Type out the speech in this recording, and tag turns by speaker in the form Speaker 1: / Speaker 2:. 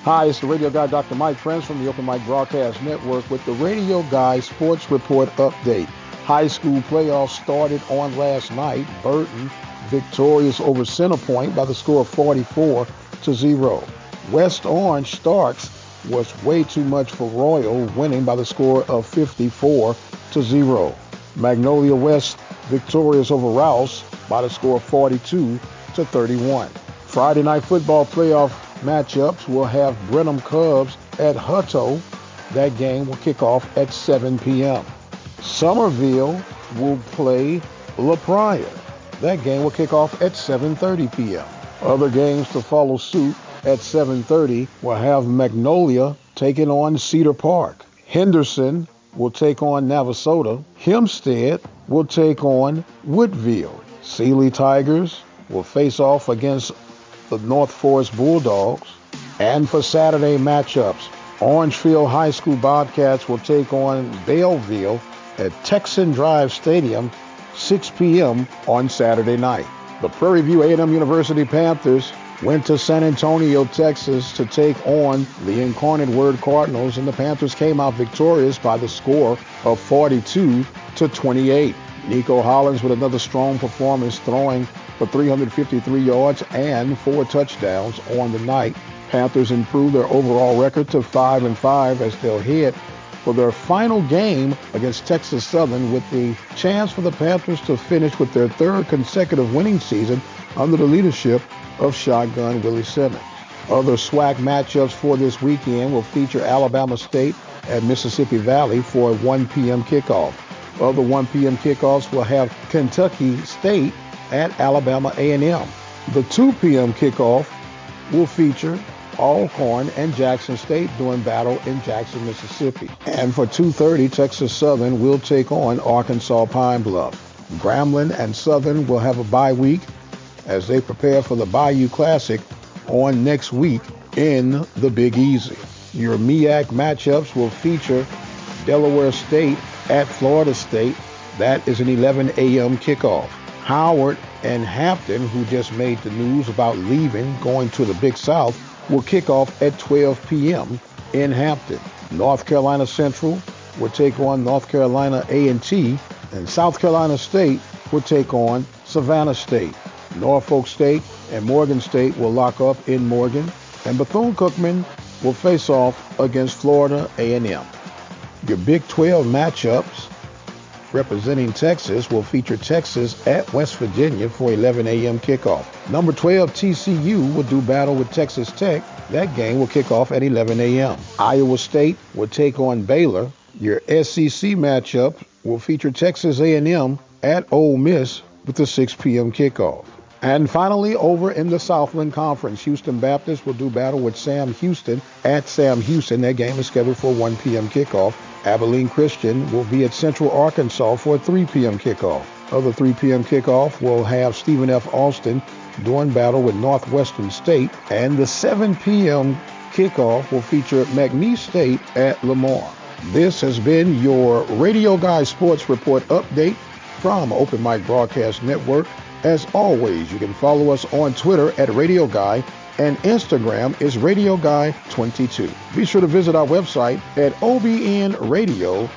Speaker 1: Hi, it's the radio guy, Dr. Mike Prince from the Open Mic Broadcast Network with the Radio Guy Sports Report Update. High school playoffs started on last night. Burton victorious over Centerpoint by the score of 44-0. West Orange Starks was way too much for Royal, winning by the score of 54-0. Magnolia West victorious over Rouse by the score of 42-31. Friday night football playoff matchups will have Brenham Cubs at Hutto. That game will kick off at 7 p.m. Somerville will play La Pryor. That game will kick off at 7:30 p.m. Other games to follow suit at 7:30 will have Magnolia taking on Cedar Park. Henderson will take on Navasota. Hempstead will take on Woodville. Sealy Tigers will face off against the North Forest Bulldogs. And for Saturday matchups, Orangefield High School Bobcats will take on Belleville at Texan Drive Stadium, 6 p.m. on Saturday night. The Prairie View A&M University Panthers went to San Antonio, Texas to take on the Incarnate Word Cardinals, and the Panthers came out victorious by the score of 42-28. Nico Hollins with another strong performance, throwing for 353 yards and 4 touchdowns on the night. Panthers improved their overall record to 5-5 as they'll head for their final game against Texas Southern, with the chance for the Panthers to finish with their third consecutive winning season under the leadership of Shotgun Willie Simmons. Other SWAC matchups for this weekend will feature Alabama State at Mississippi Valley for a 1 p.m. kickoff. Other 1 p.m. kickoffs will have Kentucky State at Alabama A&M. The 2 p.m. kickoff will feature Alcorn and Jackson State doing battle in Jackson, Mississippi. And for 2:30, Texas Southern will take on Arkansas Pine Bluff. Grambling and Southern will have a bye week as they prepare for the Bayou Classic on next week in the Big Easy. Your MEAC matchups will feature Delaware State at Florida State. That is an 11 a.m. kickoff. Howard and Hampton, who just made the news about leaving, going to the Big South, will kick off at 12 p.m. in Hampton. North Carolina Central will take on North Carolina A&T, and South Carolina State will take on Savannah State. Norfolk State and Morgan State will lock up in Morgan, and Bethune-Cookman will face off against Florida A&M. Your Big 12 matchups representing Texas will feature Texas at West Virginia for 11 a.m. kickoff. Number 12 TCU will do battle with Texas Tech. That game will kick off at 11 a.m. Iowa State will take on Baylor. Your SEC matchup will feature Texas A&M at Ole Miss with a 6 p.m. kickoff. And finally, over in the Southland Conference, Houston Baptist will do battle with Sam Houston at Sam Houston. That game is scheduled for a 1 p.m. kickoff. Abilene Christian will be at Central Arkansas for a 3 p.m. kickoff. Other 3 p.m. kickoff will have Stephen F. Austin doing battle with Northwestern State. And the 7 p.m. kickoff will feature McNeese State at Lamar. This has been your Radio Guy Sports Report update from Open Mic Broadcast Network. As always, you can follow us on Twitter at Radio Guy, and Instagram is Radio Guy 22. Be sure to visit our website at obnradio.com.